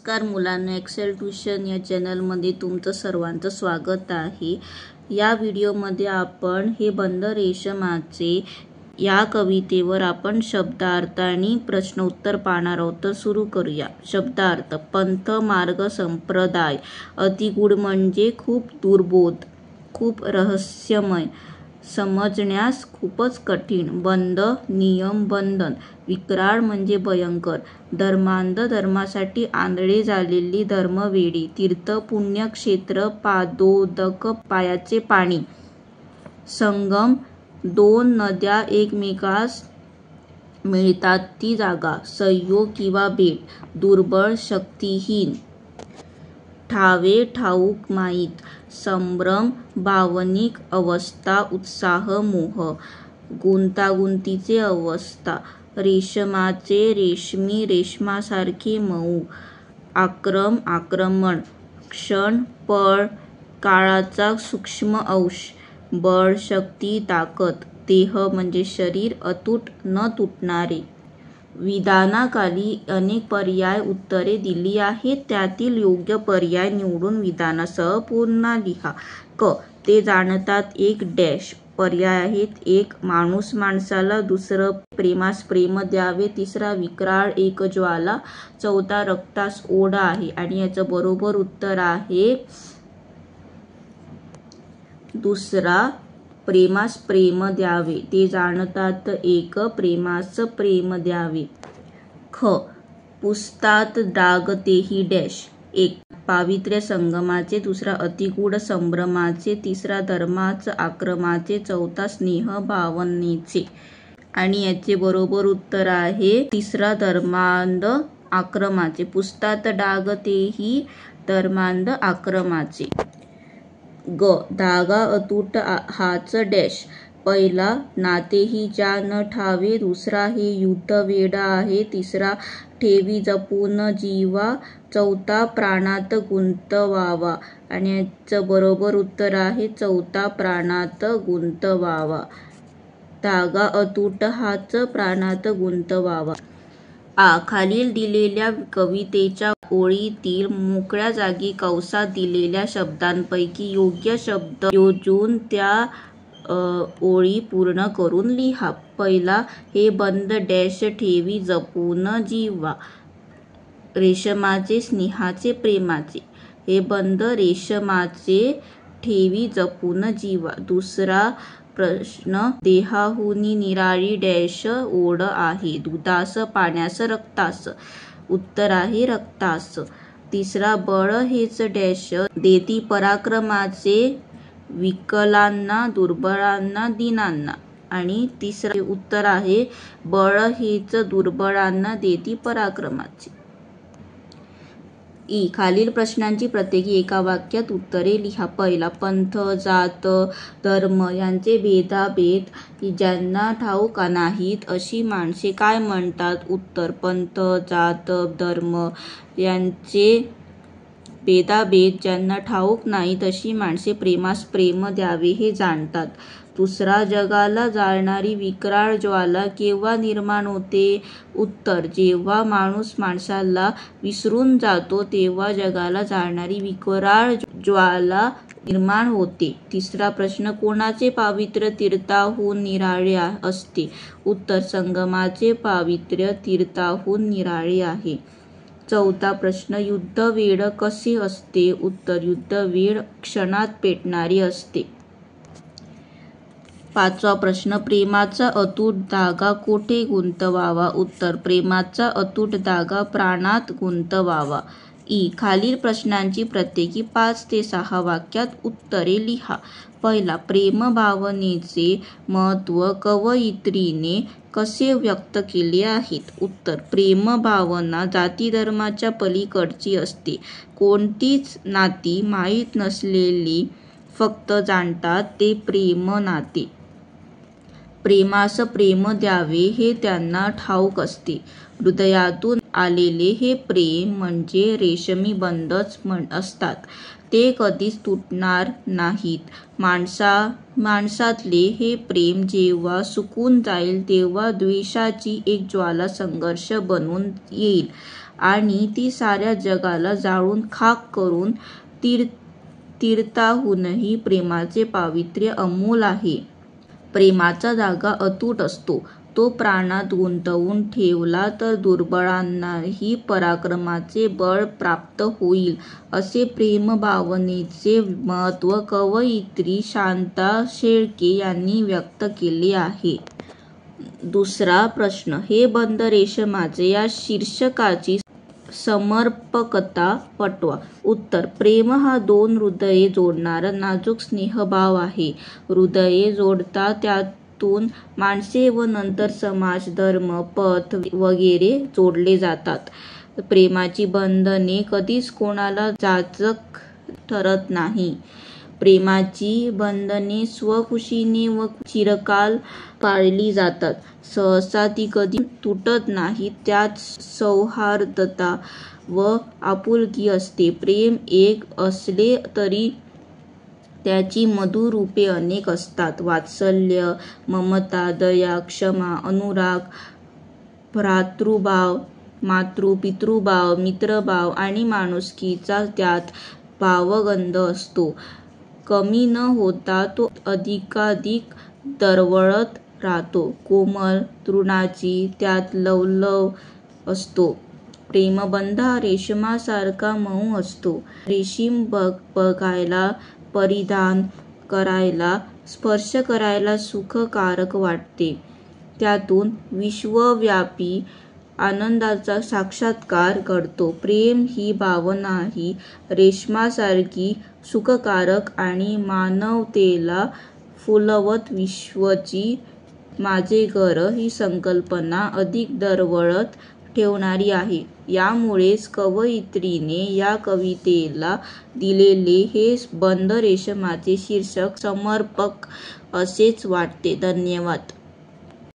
नमस्कार मुलांनो, Excel tuition या चॅनलमध्ये तुमचं सर्वांचं स्वागत आहे। या व्हिडिओमध्ये आपण हे बंद रेशमाचे या कवितेवर आपण शब्दार्थ आणि प्रश्न उत्तर पाहणार आहोत। तर सुरू करूया। शब्दार्थ: पंथ, मार्ग, संप्रदाय। अतिगूढ म्हणजे खूप दुर्बोध, खूप रहस्यमय, समजण्यास खूपच कठीण। बंद, नियम, बंधन। विकराळ म्हणजे भयंकर। धर्मांध, धर्मासाठी आंधळे झालेली धर्मवेडी। तीर्थ, पुण्यक्षेत्र, पादोदक, पायाचे पाणी। संगम, दोन नद्या एकमेकास मिळतात ती जागा। संयोग किंवा भेट, दुर्बळ, शक्तिहीन। ठावे, ठाऊक, माहीत। संभ्रम, भावनिक अवस्था, उत्साह, मोह। गुंतागुंतीची अवस्था। रेशमाचे, रेशमी, रेशमासारखे, मऊ। आक्रम, आक्रमण। क्षण, पळ, काळाचा सूक्ष्म अंश। बळ, शक्ती, ताकद। देह म्हणजे शरीर, अतूट, न तुटणारे। विधानाखाली अनेक पर्याय उत्तरे दिली आहेत, त्यातील योग्य पर्याय निवडून विधानासह पुन्हा लिहा। क. ते जाणतात एक डॅश। पर्याय आहेत: एक, माणूस माणसाला, दुसरं, प्रेमास प्रेम द्यावे, तिसरा, विकराळ एक ज्वाला, चौथा, रक्तास ओढ आहे। आणि याचं बरोबर उत्तर आहे दुसरा, प्रेमास प्रेम द्यावे। ते जाणतात एक, प्रेमास प्रेम द्यावे। ख. पुसतात डाग तेही डॅश। एक, पावित्र्य संगमाचे, दुसरा, अतिगूढ संभ्रमाचे, तिसरा, धर्माच आक्रमाचे, चौथा, स्नेह भावनेचे। आणि याचे बरोबर उत्तर आहे तिसरा, धर्मांध आक्रमाचे। पुसतात डाग तेही धर्मांध आक्रमाचे। ग. धागा अतूट हाच डॅश। पहिला, नातेही ज्या न ठावे, दुसरा, हे युद्ध वेड आहे, तिसरा, ठेवी जपून जीवा, चौथा, प्राणात गुंतवावा। आणि याचं बरोबर उत्तर आहे चौथा, प्राणात गुंतवावा। धागा अतूट हाच प्राणात गुंतवावा। आ. खालील दिलेल्या कवितेच्या ओळीतील मोकळ्या जागी कंसात दिलेल्या शब्दांपैकी योग्य शब्द योजून त्या ओळी पूर्ण करून लिहा। पहिला, हे बंद डॅश ठेवी जपून जीवा। रेशमाचे, स्नेहाचे, प्रेमाचे। हे बंद रेशमाचे ठेवी जपून जीवा। दुसरा प्रश्न, देहाहुनी निराळी डॅश ओढ आहे, दुधास, पाण्यास, रक्तास। उत्तर आहे रक्तास। तिसरा, बळ हेच डॅश देती पराक्रमाचे, विकलांना, दुर्बलांना, दीनांना। आणि तिसरे उत्तर आहे बळ हेच दुर्बलांना देती पराक्रमाचे। इ. खालील प्रश्नांची प्रत्येकी एका वाक्यात उत्तरे लिहा। पहिला, पंथ, जात, धर्म यांचे भेदाभेद ज्यांना ठाऊक नाहीत अशी माणसे काय म्हणतात? उत्तर: पंथ, जात, धर्म यांचे भेदाभेद ज्यांना ठाऊक नाहीत अशी माणसे प्रेमास प्रेम द्यावे हे जाणतात। दुसरा, जगाला जाळणारी विकराळ ज्वाला केव्हा निर्माण होते? उत्तर: जेव्हा माणूस माणसाला विसरून जातो तेव्हा जगाला जाळणारी विकराळ ज्वाला निर्माण होते। तिसरा प्रश्न, कोणाचे पावित्र्य तीर्थाहून निराळे असते? उत्तर: संगमाचे पावित्र्य तीर्थाहून निराळे आहे। चौथा प्रश्न, युद्धवेड कसे असते? उत्तर: युद्धवेड क्षणात पेटणारे असते। पाचवा प्रश्न, प्रेमाचा अतूट धागा कोठे गुंतवावा? उत्तर: प्रेमाचा अतूट धागा प्राणात गुंतवावा। इ. खालील प्रश्नांची प्रत्येकी 5 ते 6 वाक्यात उत्तरे लिहा। पहिला, प्रेम भावनेचे महत्त्व कवयित्रीने कसे व्यक्त केले आहे? उत्तर: प्रेम भावना जातीधर्माच्या पलीकडची असते। कोणतीच नाती माहीत नसलेली फक्त जाणतात ते प्रेम नाते। प्रेमास प्रेम द्यावे हे त्यांना ठाऊक असते। हृदयातून आलेले हे प्रेम म्हणजे रेशमी बंधच असतात। ते कधीच तुटणार नाहीत. माणसातले हे प्रेम जेव्हा सुकून जाईल तेव्हा द्वेषाची एक ज्वाला संघर्ष बनून येईल आणि ती साऱ्या जगाला जाळून खाक करून तीर्थाहूनही प्रेमाचे पावित्र्य अमोल आहे. प्रेमाचा धागा अतूट असतो. तो प्राणात गुंतवून ठेवला तर दुर्बळांनाही पराक्रमाचे बळ प्राप्त होईल. असे प्रेमभावनेचे महत्त्व कवयित्री शांता शेळके यांनी व्यक्त केले आहे. दुसरा प्रश्न, हे बंद रेशमाचे या शीर्षकाची समर्पकता पटवा. उत्तर, प्रेम हा दोन हृदये जोडणारा नाजूक स्नेहभाव आहे. हृदये जोडतात त्यातून माणसे व नंतर समाज, धर्म, पथ वगैरे जोडले जातात. प्रेमाची बंधने कधीच कोणाला जाचक ठरत नाही. प्रेमाची बंधने स्वखुशीने व चिरकाल पाळली जातात. सहसा ती कधी तुटत नाहीत. त्यात सौहार्दता व आपुलकी असते. प्रेम एक असले तरी त्याची मधुर रूपे अनेक असतात. वात्सल्य, ममता, दया, क्षमा, अनुराग, भ्रातृभाव, मातृ-पितृभाव, मित्रभाव आणि माणुसकीचा त्यात भावगंध असतो. कमी न होता तो अधिकाधिक दरवळत राहतो. कोमल तृणाची त्यात लवलव असतो. प्रेमबंध हा रेशमासारखा मऊ असतो. रेशीम बघायला, परिधान करायला, स्पर्श करायला सुखकारक वाटते. त्यातून विश्वव्यापी आनंदाचा साक्षात्कार घडतो. प्रेम ही भावनाही रेशमासारखी सुखकारक आणि मानवतेला फुलवत विश्वची माझे घर ही संकल्पना अधिक दरवळत ठेवणारी आहे. यामुळेच कवयित्रीने या कवितेला दिलेले हे बंद रेशमाचे शीर्षक समर्पक असेच वाटते. धन्यवाद.